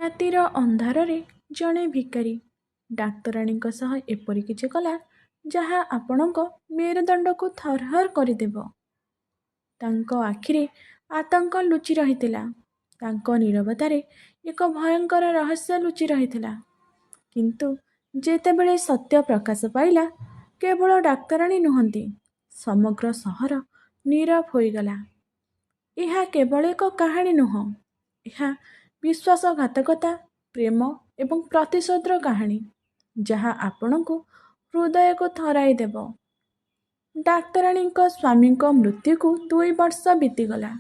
ରାତିର ଅନ୍ଧାରରେ ଜଣେ ଭିକାରୀ ଡାକ୍ତରାଣୀଙ୍କ ସହ ଏପରି କିଛି କଲା ଯାହା ଆପଣଙ୍କ ମେରୁଦଣ୍ଡକୁ ଥରହର କରିଦେବ। ତାଙ୍କ ଆଖିରେ ଆତଙ୍କ ଲୁଚି ରହିଥିଲା। ତାଙ୍କ ନୀରବତାରେ ଏକ ଭୟଙ୍କର ରହସ୍ୟ ଲୁଚି ରହିଥିଲା। କିନ୍ତୁ ଯେତେବେଳେ ସତ୍ୟ ପ୍ରକାଶ ପାଇଲା, କେବଳ ଡାକ୍ତରାଣୀ ନୁହନ୍ତି, ସମଗ୍ର ସହର ନୀରବ ହୋଇଗଲା। ଏହା କେବଳ ଏକ କାହାଣୀ ନୁହଁ, ଏହା ବିଶ୍ୱାସଘାତକତା, ପ୍ରେମ ଏବଂ ପ୍ରତିଶୋଧର କାହାଣୀ, ଯାହା ଆପଣଙ୍କୁ ହୃଦୟକୁ ଥରାଇ ଦେବ। ଡାକ୍ତରାଣୀଙ୍କ ସ୍ୱାମୀଙ୍କ ମୃତ୍ୟୁକୁ 2 ବର୍ଷ ବିତିଗଲା।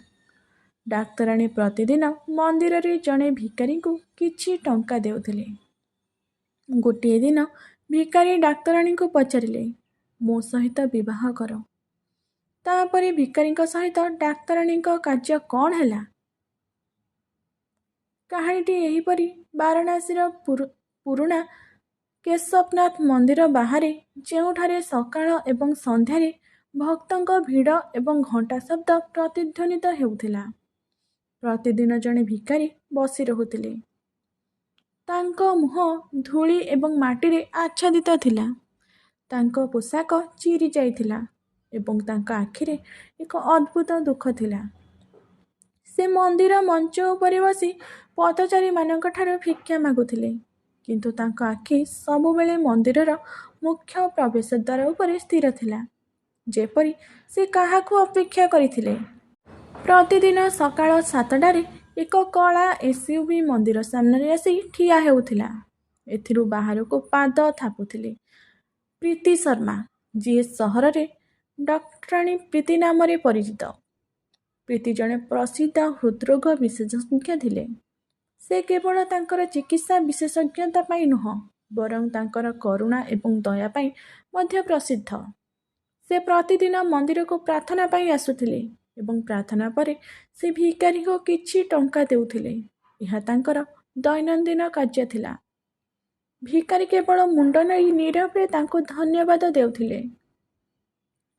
ଡାକ୍ତରାଣୀ ପ୍ରତିଦିନ ମନ୍ଦିରରେ ଜଣେ ଭିକାରୀଙ୍କୁ କିଛି ଟଙ୍କା ଦେଉଥିଲେ। ଗୋଟିଏ ଦିନ ଭିକାରୀ ଡାକ୍ତରାଣୀଙ୍କୁ ପଚାରିଲେ, ମୋ ସହିତ ବିବାହ କର। ତାପରେ ଭିକାରୀଙ୍କ ସହିତ ଡାକ୍ତରାଣୀଙ୍କ କାର୍ଯ୍ୟ କ'ଣ ହେଲା? କାହାଣୀଟି ଏହିପରି। ବାରାଣାସୀର ପୁରୁଣା କେଶବନାଥ ମନ୍ଦିର ବାହାରେ, ଯେଉଁଠାରେ ସକାଳ ଏବଂ ସନ୍ଧ୍ୟାରେ ଭକ୍ତଙ୍କ ଭିଡ଼ ଏବଂ ଘଣ୍ଟା ଶବ୍ଦ ପ୍ରତିଧ୍ୱନିତ ହେଉଥିଲା, ପ୍ରତିଦିନ ଜଣେ ଭିକାରୀ ବସି ରହୁଥିଲେ। ତାଙ୍କ ମୁହଁ ଧୂଳି ଏବଂ ମାଟିରେ ଆଚ୍ଛାଦିତ ଥିଲା। ତାଙ୍କ ପୋଷାକ ଚିରି ଯାଇଥିଲା ଏବଂ ତାଙ୍କ ଆଖିରେ ଏକ ଅଦ୍ଭୁତ ଦୁଃଖ ଥିଲା। ସେ ମନ୍ଦିର ମଞ୍ଚ ଉପରେ ବସି ପଥଚାରୀମାନଙ୍କଠାରୁ ଭିକ୍ଷା ମାଗୁଥିଲେ, କିନ୍ତୁ ତାଙ୍କ ଆଖି ସବୁବେଳେ ମନ୍ଦିରର ମୁଖ୍ୟ ପ୍ରବେଶଦ୍ୱାର ଉପରେ ସ୍ଥିର ଥିଲା, ଯେପରି ସେ କାହାକୁ ଅପେକ୍ଷା କରିଥିଲେ। ପ୍ରତିଦିନ ସକାଳ 7ଟାରେ ଏକ କଳା SUV ମନ୍ଦିର ସାମ୍ନାରେ ଆସି ଠିଆ ହେଉଥିଲା। ଏଥିରୁ ବାହାରକୁ ପାଦ ଥାପୁଥିଲେ ପ୍ରୀତି ଶର୍ମା, ଯିଏ ସହରରେ ଡକ୍ଟରାଣୀ ପ୍ରୀତି ନାମରେ ପରିଚିତ। ପ୍ରୀତି ଜଣେ ପ୍ରସିଦ୍ଧ ହୃଦ୍ରୋଗ ବିଶେଷଜ୍ଞ ଥିଲେ। ସେ କେବଳ ତାଙ୍କର ଚିକିତ୍ସା ବିଶେଷଜ୍ଞତା ପାଇଁ ନୁହଁ, ବରଂ ତାଙ୍କର କରୁଣା ଏବଂ ଦୟା ପାଇଁ ମଧ୍ୟ ପ୍ରସିଦ୍ଧ। ସେ ପ୍ରତିଦିନ ମନ୍ଦିରକୁ ପ୍ରାର୍ଥନା ପାଇଁ ଆସୁଥିଲେ ଏବଂ ପ୍ରାର୍ଥନା ପରେ ସେ ଭିକାରୀଙ୍କୁ କିଛି ଟଙ୍କା ଦେଉଥିଲେ। ଏହା ତାଙ୍କର ଦୈନନ୍ଦିନ କାର୍ଯ୍ୟ ଥିଲା। ଭିକାରୀ କେବଳ ମୁଣ୍ଡ ନେଇ ନୀରବରେ ତାଙ୍କୁ ଧନ୍ୟବାଦ ଦେଉଥିଲେ।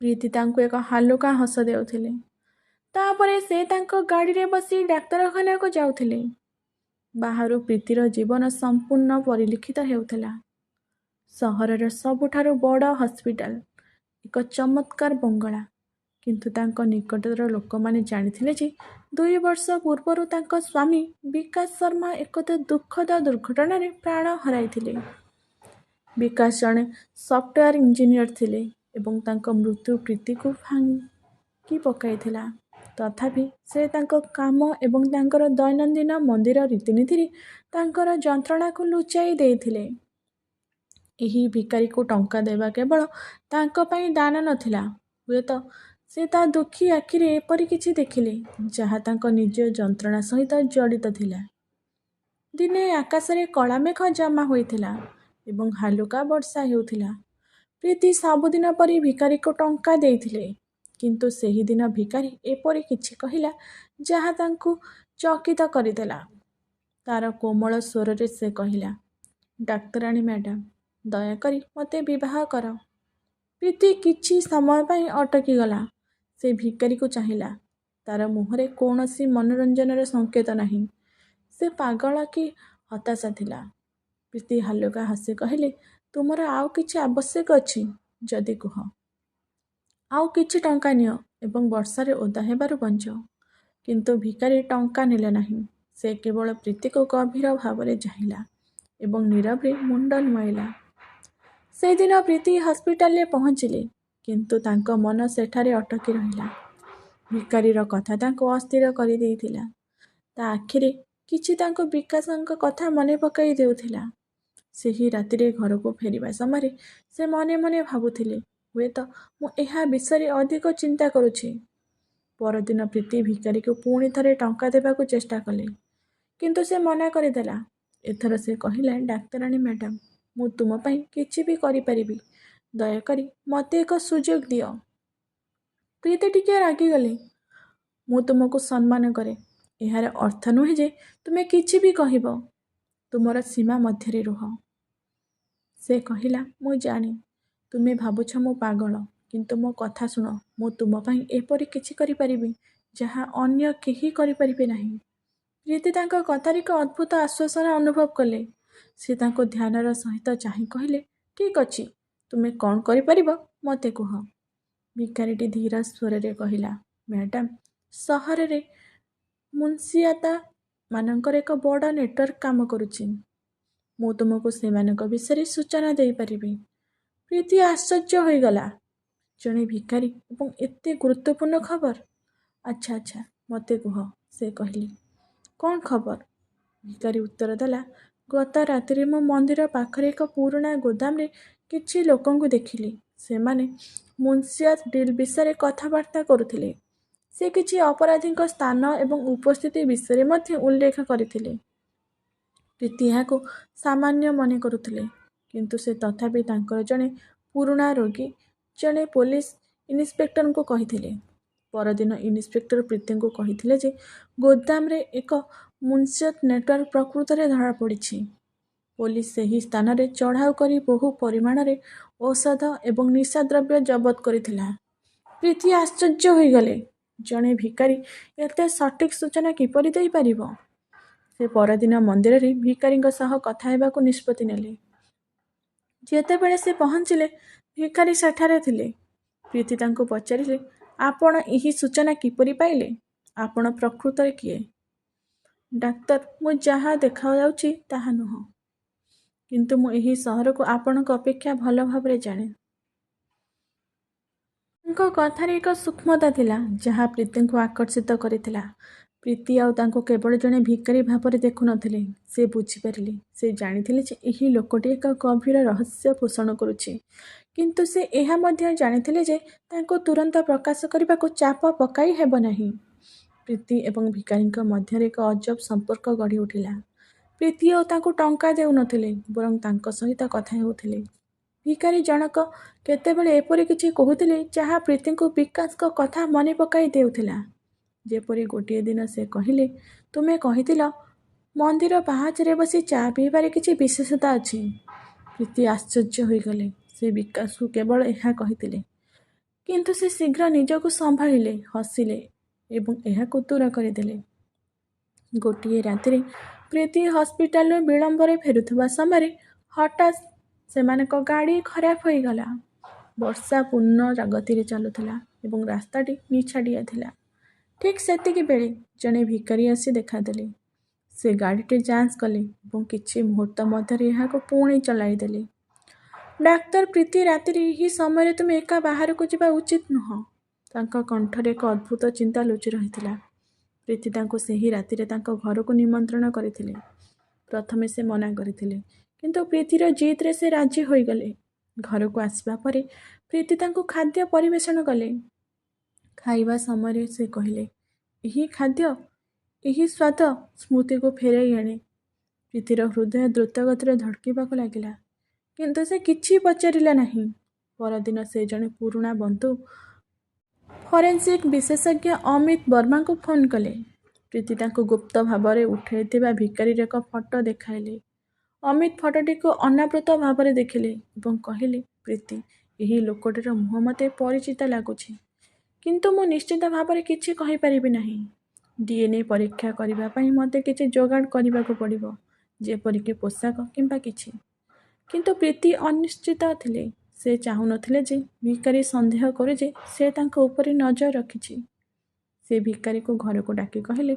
ପ୍ରୀତି ତାଙ୍କୁ ଏକ ହାଲୁକା ହସ ଦେଉଥିଲେ। ତାପରେ ସେ ତାଙ୍କ ଗାଡ଼ିରେ ବସି ଡାକ୍ତରଖାନାକୁ ଯାଉଥିଲେ। ବାହାରୁ ପ୍ରୀତିର ଜୀବନ ସମ୍ପୂର୍ଣ୍ଣ ପରିଲକ୍ଷିତ ହେଉଥିଲା। ସହରର ସବୁଠାରୁ ବଡ଼ ହସ୍ପିଟାଲ, ଏକ ଚମତ୍କାର ବଙ୍ଗଳା। କିନ୍ତୁ ତାଙ୍କ ନିକଟର ଲୋକମାନେ ଜାଣିଥିଲେ ଯେ 2 ବର୍ଷ ପୂର୍ବରୁ ତାଙ୍କ ସ୍ୱାମୀ ବିକାଶ ଶର୍ମା ଏକ ଦୁଃଖଦ ଦୁର୍ଘଟଣାରେ ପ୍ରାଣ ହରାଇଥିଲେ। ବିକାଶ ଜଣେ ସଫ୍ଟୱେୟାର ଇଞ୍ଜିନିୟର ଥିଲେ ଏବଂ ତାଙ୍କ ମୃତ୍ୟୁ ପ୍ରୀତିକୁ ଭାଙ୍ଗି ପକାଇଥିଲା। ତଥାପି ସେ ତାଙ୍କ କାମ ଏବଂ ତାଙ୍କର ଦୈନନ୍ଦିନ ମନ୍ଦିର ରୀତିନୀତିରେ ତାଙ୍କର ଯନ୍ତ୍ରଣାକୁ ଲୁଚାଇ ଦେଇଥିଲେ। ଏହି ଭିକାରୀକୁ ଟଙ୍କା ଦେବା କେବଳ ତାଙ୍କ ପାଇଁ ଦାନ ନଥିଲା। ହୁଏତ ସେ ତା ଦୁଃଖୀ ଆଖିରେ ଏପରି କିଛି ଦେଖିଲେ, ଯାହା ତାଙ୍କ ନିଜ ଯନ୍ତ୍ରଣା ସହିତ ଜଡ଼ିତ ଥିଲା। ଦିନେ ଆକାଶରେ କଳା ମେଘ ଜମା ହୋଇଥିଲା ଏବଂ ହାଲୁକା ବର୍ଷା ହେଉଥିଲା। ପ୍ରୀତି ସବୁଦିନ ପରି ଭିକାରୀକୁ ଟଙ୍କା ଦେଇଥିଲେ, କିନ୍ତୁ ସେହି ଦିନ ଭିକାରୀ ଏପରି କିଛି କହିଲା ଯାହା ତାଙ୍କୁ ଚକିତ କରିଦେଲା। ତାର କୋମଳ ସ୍ୱରରେ ସେ କହିଲା, ଡାକ୍ତରାଣୀ ମ୍ୟାଡାମ, ଦୟାକରି ମୋତେ ବିବାହ କର। ପ୍ରୀତି କିଛି ସମୟ ପାଇଁ ଅଟକିଗଲା। ସେ ଭିକାରୀକୁ ଚାହିଁଲା। ତାର ମୁହଁରେ କୌଣସି ମନୋରଞ୍ଜନର ସଂକେତ ନାହିଁ। ସେ ପାଗଳ କି ହତାଶା ଥିଲା। ପ୍ରୀତି ହାଲୁକା ହସି କହିଲେ, ତୁମର ଆଉ କିଛି ଆବଶ୍ୟକ ଅଛି? ଯଦି କୁହ। ଆଉ କିଛି ଟଙ୍କା ନିଅ ଏବଂ ବର୍ଷାରେ ଓଦା ହେବାରୁ ବଞ୍ଚ। କିନ୍ତୁ ଭିକାରୀ ଟଙ୍କା ନେଲା ନାହିଁ। ସେ କେବଳ ପ୍ରୀତିକୁ ଗଭୀର ଭାବରେ ଚାହିଁଲା ଏବଂ ନୀରବରେ ମୁଣ୍ଡ ନୁଆଇଲା। ସେଦିନ ପ୍ରୀତି ହସ୍ପିଟାଲରେ ପହଞ୍ଚିଲେ, କିନ୍ତୁ ତାଙ୍କ ମନ ସେଠାରେ ଅଟକି ରହିଲା। ଭିକାରୀର କଥା ତାଙ୍କୁ ଅସ୍ଥିର କରିଦେଇଥିଲା। ତା ଆଖିରେ କିଛି ତାଙ୍କୁ ବିକାଶଙ୍କ କଥା ମନେ ପକାଇ ଦେଉଥିଲା। ସେହି ରାତିରେ ଘରକୁ ଫେରିବା ସମୟରେ ସେ ମନେ ମନେ ଭାବୁଥିଲେ, ହୁଏତ ମୁଁ ଏହା ବିଷୟରେ ଅଧିକ ଚିନ୍ତା କରୁଛି। ପରଦିନ ପ୍ରୀତି ଭିକାରୀକୁ ପୁଣି ଥରେ ଟଙ୍କା ଦେବାକୁ ଚେଷ୍ଟା କଲେ, କିନ୍ତୁ ସେ ମନା କରିଦେଲା। ଏଥର ସେ କହିଲା, ଡାକ୍ତରାଣୀ ମ୍ୟାଡାମ, ମୁଁ ତୁମ ପାଇଁ କିଛି ବି କରିପାରିବି। ଦୟାକରି ମୋତେ ଏକ ସୁଯୋଗ ଦିଅ। ପ୍ରୀତି ଟିକିଏ ରାଗିଗଲେ। ମୁଁ ତୁମକୁ ସମ୍ମାନ କରେ। ଏହାର ଅର୍ଥ ନୁହେଁ ଯେ ତୁମେ କିଛି ବି କହିବ। ତୁମର ସୀମା ମଧ୍ୟରେ ରୁହ। ସେ କହିଲା, ମୁଁ ଜାଣେ ତୁମେ ଭାବୁଛ ମୁଁ ପାଗଳ, କିନ୍ତୁ ମୋ କଥା ଶୁଣ। ମୁଁ ତୁମ ପାଇଁ ଏପରି କିଛି କରିପାରିବି ଯାହା ଅନ୍ୟ କେହି କରିପାରିବେ ନାହିଁ। ପ୍ରୀତି ତାଙ୍କ କଥାରେ ଏକ ଅଦ୍ଭୁତ ଆଶ୍ୱାସନା ଅନୁଭବ କଲେ। ସେ ତାଙ୍କୁ ଧ୍ୟାନର ସହିତ ଚାହିଁ କହିଲେ, ଠିକ୍ ଅଛି, ତୁମେ କ'ଣ କରିପାରିବ ମୋତେ କୁହ। ଭିକାରୀଟି ଧୀର ସ୍ୱରରେ କହିଲା, ମ୍ୟାଡ଼ାମ୍, ସହରରେ ମୁନ୍ସିଆତା ମାନଙ୍କର ଏକ ବଡ଼ ନେଟୱାର୍କ କାମ କରୁଛି। ମୁଁ ତୁମକୁ ସେମାନଙ୍କ ବିଷୟରେ ସୂଚନା ଦେଇପାରିବି। ପ୍ରୀତି ଆଶ୍ଚର୍ଯ୍ୟ ହୋଇଗଲା। ଜଣେ ଭିକାରୀ ଏବଂ ଏତେ ଗୁରୁତ୍ୱପୂର୍ଣ୍ଣ ଖବର। ଆଚ୍ଛା ଆଚ୍ଛା, ମୋତେ କୁହ, ସେ କହିଲେ। କ'ଣ ଖବର? ଭିକାରୀ ଉତ୍ତର ଦେଲା, ଗତ ରାତିରେ ମୁଁ ମନ୍ଦିର ପାଖରେ ଏକ ପୁରୁଣା ଗୋଦାମରେ କିଛି ଲୋକଙ୍କୁ ଦେଖିଲି। ସେମାନେ ମୁନ୍ସିଆତ ଡିଲ୍ ବିଷୟରେ କଥାବାର୍ତ୍ତା କରୁଥିଲେ। ସେ କିଛି ଅପରାଧୀଙ୍କ ସ୍ଥାନ ଏବଂ ଉପସ୍ଥିତି ବିଷୟରେ ମଧ୍ୟ ଉଲ୍ଲେଖ କରିଥିଲେ। ପ୍ରୀତି ଏହାକୁ ସାମାନ୍ୟ ମନେ କରୁଥିଲେ, କିନ୍ତୁ ସେ ତଥାପି ତାଙ୍କର ଜଣେ ପୁରୁଣା ରୋଗୀ, ଜଣେ ପୋଲିସ ଇନ୍ସପେକ୍ଟରଙ୍କୁ କହିଥିଲେ। ପରଦିନ ଇନ୍ସପେକ୍ଟର ପ୍ରୀତିଙ୍କୁ କହିଥିଲେ ଯେ ଗୋଦାମରେ ଏକ ମୁନ୍ସିଆତ ନେଟୱାର୍କ ପ୍ରକୃତରେ ଧରାପଡ଼ିଛି। ପୋଲିସ ସେହି ସ୍ଥାନରେ ଚଢ଼ାଉ କରି ବହୁ ପରିମାଣରେ ଔଷଧ ଏବଂ ନିଶାଦ୍ରବ୍ୟ ଜବତ କରିଥିଲା। ପ୍ରୀତି ଆଶ୍ଚର୍ଯ୍ୟ ହୋଇଗଲେ। ଜଣେ ଭିକାରୀ ଏତେ ସଠିକ୍ ସୂଚନା କିପରି ଦେଇପାରିବ? ସେ ପରଦିନ ମନ୍ଦିରରେ ଭିକାରୀଙ୍କ ସହ କଥା ହେବାକୁ ନିଷ୍ପତ୍ତି ନେଲେ। ଯେତେବେଳେ ସେ ପହଞ୍ଚିଲେ, ଭିକାରୀ ସେଠାରେ ଥିଲେ। ପ୍ରୀତି ତାଙ୍କୁ ପଚାରିଲେ, ଆପଣ ଏହି ସୂଚନା କିପରି ପାଇଲେ? ଆପଣ ପ୍ରକୃତରେ କିଏ? ଡାକ୍ତର, ମୁଁ ଯାହା ଦେଖାଯାଉଛି ତାହା ନୁହଁ, କିନ୍ତୁ ମୁଁ ଏହି ସହରକୁ ଆପଣଙ୍କ ଅପେକ୍ଷା ଭଲ ଭାବରେ ଜାଣେ। ତାଙ୍କ କଥାରେ ଏକ ସୂକ୍ଷ୍ମତା ଥିଲା, ଯାହା ପ୍ରୀତିଙ୍କୁ ଆକର୍ଷିତ କରିଥିଲା। ପ୍ରୀତି ଆଉ ତାଙ୍କୁ କେବଳ ଜଣେ ଭିକାରୀ ଭାବରେ ଦେଖୁନଥିଲେ। ସେ ବୁଝିପାରିଲେ, ସେ ଜାଣିଥିଲେ ଯେ ଏହି ଲୋକଟି ଏକ ଗଭୀର ରହସ୍ୟ ପୋଷଣ କରୁଛି। କିନ୍ତୁ ସେ ଏହା ମଧ୍ୟ ଜାଣିଥିଲେ ଯେ ତାଙ୍କୁ ତୁରନ୍ତ ପ୍ରକାଶ କରିବାକୁ ଚାପ ପକାଇ ହେବ ନାହିଁ। ପ୍ରୀତି ଏବଂ ଭିକାରୀଙ୍କ ମଧ୍ୟରେ ଏକ ଅଜବ ସମ୍ପର୍କ ଗଢ଼ି ଉଠିଲା। ପ୍ରୀତି ଆଉ ତାଙ୍କୁ ଟଙ୍କା ଦେଉନଥିଲେ, ବରଂ ତାଙ୍କ ସହିତ କଥା ହେଉଥିଲେ। ଭିକାରୀ ଜଣକ କେତେବେଳେ ଏପରି କିଛି କହୁଥିଲେ ଯାହା ପ୍ରୀତିଙ୍କୁ ବିକାଶଙ୍କ କଥା ମନେ ପକାଇ ଦେଉଥିଲା। ଯେପରି ଗୋଟିଏ ଦିନ ସେ କହିଲେ, ତୁମେ କହିଥିଲ ମନ୍ଦିର ପାହାଚରେ ବସି ଚା ପିଇବାରେ କିଛି ବିଶେଷତା ଅଛି। ପ୍ରୀତି ଆଶ୍ଚର୍ଯ୍ୟ ହୋଇଗଲେ। ସେ ବିକାଶକୁ କେବଳ ଏହା କହିଥିଲେ, କିନ୍ତୁ ସେ ଶୀଘ୍ର ନିଜକୁ ସମ୍ଭାଳିଲେ, ହସିଲେ ଏବଂ ଏହାକୁ ଦୂର କରିଦେଲେ। ଗୋଟିଏ ରାତିରେ ପ୍ରୀତି ହସ୍ପିଟାଲରୁ ବିଳମ୍ବରେ ଫେରୁଥିବା ସମୟରେ ହଠାତ୍ ସେମାନଙ୍କ ଗାଡ଼ି ଖରାପ ହୋଇଗଲା। ବର୍ଷା ପୂର୍ଣ୍ଣ ଗତିରେ ଚାଲୁଥିଲା ଏବଂ ରାସ୍ତାଟି ନିଛାଟିଆ ଥିଲା। ଠିକ୍ ସେତିକି ବେଳେ ଜଣେ ଭିକାରୀ ଆସି ଦେଖାଦେଲେ। ସେ ଗାଡ଼ିଟି ଯାଞ୍ଚ କଲେ ଏବଂ କିଛି ମୁହୂର୍ତ୍ତ ମଧ୍ୟରେ ଏହାକୁ ପୁଣି ଚଳାଇଦେଲେ। ଡାକ୍ତର, ପ୍ରୀତି, ରାତିରେ ଏହି ସମୟରେ ତୁମେ ଏକା ବାହାରକୁ ଯିବା ଉଚିତ ନୁହଁ। ତାଙ୍କ କଣ୍ଠରେ ଏକ ଅଦ୍ଭୁତ ଚିନ୍ତା ଲୁଚି ରହିଥିଲା। ପ୍ରୀତି ତାଙ୍କୁ ସେହି ରାତିରେ ତାଙ୍କ ଘରକୁ ନିମନ୍ତ୍ରଣ କରିଥିଲେ। ପ୍ରଥମେ ସେ ମନା କରିଥିଲେ, କିନ୍ତୁ ପ୍ରୀତିର ଜିଦ୍‌ରେ ସେ ରାଜି ହୋଇଗଲେ। ଘରକୁ ଆସିବା ପରେ ପ୍ରୀତି ତାଙ୍କୁ ଖାଦ୍ୟ ପରିବେଷଣ କଲେ। ଖାଇବା ସମୟରେ ସେ କହିଲେ, ଏହି ଖାଦ୍ୟ, ଏହି ସ୍ୱାଦ ସ୍ମୃତିକୁ ଫେରାଇ ଆଣେ। ପ୍ରୀତିର ହୃଦୟ ଦ୍ରୁତଗତିରେ ଧଡ଼କିବାକୁ ଲାଗିଲା, କିନ୍ତୁ ସେ କିଛି ପଚାରିଲା ନାହିଁ। ପରଦିନ ସେ ଜଣେ ପୁରୁଣା ବନ୍ଧୁ, ଫରେନ୍ସିକ୍ ବିଶେଷଜ୍ଞ ଅମିତ ବର୍ମାଙ୍କୁ ଫୋନ୍ କଲେ। ପ୍ରୀତି ତାଙ୍କୁ ଗୁପ୍ତ ଭାବରେ ଉଠାଇଥିବା ଭିକାରୀର ଏକ ଫଟୋ ଦେଖାଇଲେ। ଅମିତ ଫଟୋଟିକୁ ଅନାବୃତ ଭାବରେ ଦେଖିଲେ ଏବଂ କହିଲେ, ପ୍ରୀତି, ଏହି ଲୋକଟିର ମୁହଁ ମୋତେ ପରିଚିତ ଲାଗୁଛି, କିନ୍ତୁ ମୁଁ ନିଶ୍ଚିତ ଭାବରେ କିଛି କହିପାରିବି ନାହିଁ। DNA ପରୀକ୍ଷା କରିବା ପାଇଁ ମୋତେ କିଛି ଯୋଗାଡ଼ କରିବାକୁ ପଡ଼ିବ, ଯେପରିକି ପୋଷାକ କିମ୍ବା କିଛି। କିନ୍ତୁ ପ୍ରୀତି ଅନିଶ୍ଚିତ ଥିଲେ। ସେ ଚାହୁଁନଥିଲେ ଯେ ଭିକାରୀ ସନ୍ଦେହ କରୁ ଯେ ସେ ତାଙ୍କ ଉପରେ ନଜର ରଖିଛି। ସେ ଭିକାରୀକୁ ଘରକୁ ଡାକି କହିଲେ,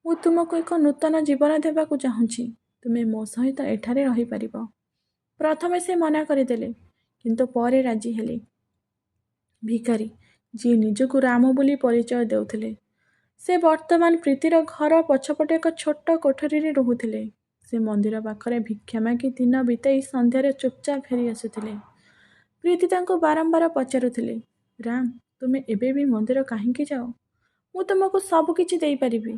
ମୁଁ ତୁମକୁ ଏକ ନୂତନ ଜୀବନ ଦେବାକୁ ଚାହୁଁଛି। ତୁମେ ମୋ ସହିତ ଏଠାରେ ରହିପାରିବ। ପ୍ରଥମେ ସେ ମନା କରିଦେଲେ, କିନ୍ତୁ ପରେ ରାଜି ହେଲେ। ଭିକାରୀ, ଯିଏ ନିଜକୁ ରାମ ବୋଲି ପରିଚୟ ଦେଉଥିଲେ, ସେ ବର୍ତ୍ତମାନ ପ୍ରୀତିର ଘର ପଛପଟେ ଏକ ଛୋଟ କୋଠରୀରେ ରହୁଥିଲେ। ସେ ମନ୍ଦିର ପାଖରେ ଭିକ୍ଷା ମାଗି ଦିନ ବିତାଇ ସନ୍ଧ୍ୟାରେ ଚୁପଚାପ ଫେରି ଆସୁଥିଲେ। ପ୍ରୀତି ତାଙ୍କୁ ବାରମ୍ବାର ପଚାରୁଥିଲେ, ରାମ, ତୁମେ ଏବେ ବି ମନ୍ଦିର କାହିଁକି ଯାଅ? ମୁଁ ତୁମକୁ ସବୁ କିଛି ଦେଇପାରିବି।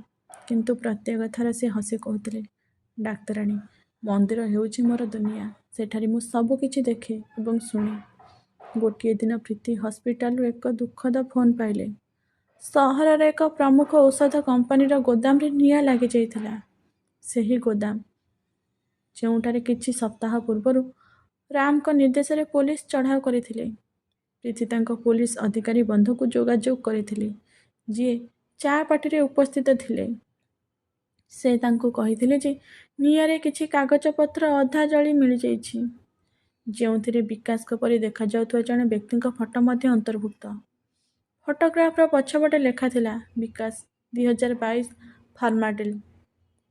କିନ୍ତୁ ପ୍ରତ୍ୟେକ ଥର ସେ ହସି କହୁଥିଲେ, ଡାକ୍ତରାଣୀ, ମନ୍ଦିର ହେଉଛି ମୋର ଦୁନିଆ। ସେଠାରେ ମୁଁ ସବୁ କିଛି ଦେଖେ ଏବଂ ଶୁଣେ। ଗୋଟିଏ ଦିନ ପ୍ରୀତି ହସ୍ପିଟାଲରୁ ଏକ ଦୁଃଖଦ ଫୋନ୍ ପାଇଲେ। ସହରର ଏକ ପ୍ରମୁଖ ଔଷଧ କମ୍ପାନୀର ଗୋଦାମରେ ନିଆଁ ଲାଗିଯାଇଥିଲା। ସେହି ଗୋଦାମ, ଯେଉଁଠାରେ କିଛି ସପ୍ତାହ ପୂର୍ବରୁ ରାମଙ୍କ ନିର୍ଦ୍ଦେଶରେ ପୋଲିସ ଚଢ଼ାଉ କରିଥିଲେ। ପ୍ରୀତି ତାଙ୍କ ପୋଲିସ ଅଧିକାରୀ ବନ୍ଧୁକୁ ଯୋଗାଯୋଗ କରିଥିଲେ, ଯିଏ ଚା ପାର୍ଟିରେ ଉପସ୍ଥିତ ଥିଲେ। ସେ ତାଙ୍କୁ କହିଥିଲେ ଯେ ନିଆଁରେ କିଛି କାଗଜପତ୍ର ଅଧା ଜଳି ମିଳିଯାଇଛି, ଯେଉଁଥିରେ ବିକାଶଙ୍କ ପରି ଦେଖାଯାଉଥିବା ଜଣେ ବ୍ୟକ୍ତିଙ୍କ ଫଟୋ ମଧ୍ୟ ଅନ୍ତର୍ଭୁକ୍ତ। ଫଟୋଗ୍ରାଫର ପଛପଟେ ଲେଖାଥିଲା ବିକାଶ 2022 ଫାର୍ମାଡିଲ୍।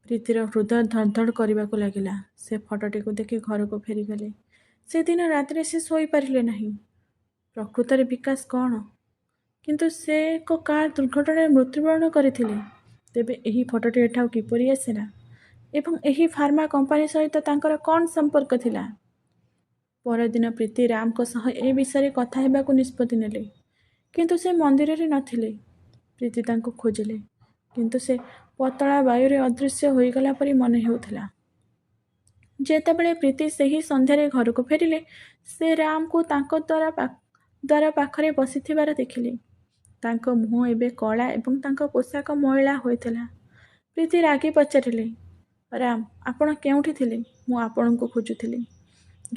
ପ୍ରୀତିର ହୃଦୟ ଧଡ଼ଧଡ଼ କରିବାକୁ ଲାଗିଲା। ସେ ଫଟୋଟିକୁ ଦେଖି ଘରକୁ ଫେରିଗଲେ। ସେଦିନ ରାତିରେ ସେ ଶୋଇପାରିଲେ ନାହିଁ। ପ୍ରକୃତରେ ବିକାଶ କ'ଣ? କିନ୍ତୁ ସେ ଏକ କାର୍ ଦୁର୍ଘଟଣାରେ ମୃତ୍ୟୁବରଣ କରିଥିଲେ। ତେବେ ଏହି ଫଟୋଟି ଏଠାକୁ କିପରି ଆସିଲା ଏବଂ ଏହି ଫାର୍ମା କମ୍ପାନୀ ସହିତ ତାଙ୍କର କ'ଣ ସମ୍ପର୍କ ଥିଲା? ପରଦିନ ପ୍ରୀତି ରାମଙ୍କ ସହ ଏ ବିଷୟରେ କଥା ହେବାକୁ ନିଷ୍ପତ୍ତି ନେଲେ। କିନ୍ତୁ ସେ ମନ୍ଦିରରେ ନଥିଲେ। ପ୍ରୀତି ତାଙ୍କୁ ଖୋଜିଲେ, କିନ୍ତୁ ସେ ପତଳା ବାୟୁରେ ଅଦୃଶ୍ୟ ହୋଇଗଲା ପରି ମନେ ହେଉଥିଲା। ଯେତେବେଳେ ପ୍ରୀତି ସେହି ସନ୍ଧ୍ୟାରେ ଘରକୁ ଫେରିଲେ, ସେ ରାମଙ୍କୁ ତାଙ୍କ ଦ୍ୱାର ପାଖରେ ବସିଥିବାର ଦେଖିଲେ। ତାଙ୍କ ମୁହଁ ଏବେ କଳା ଏବଂ ତାଙ୍କ ପୋଷାକ ମଇଳା ହୋଇଥିଲା। ପ୍ରୀତି ରାଗି ପଚାରିଲେ, ରାମ, ଆପଣ କେଉଁଠି ଥିଲେ? ମୁଁ ଆପଣଙ୍କୁ ଖୋଜୁଥିଲି।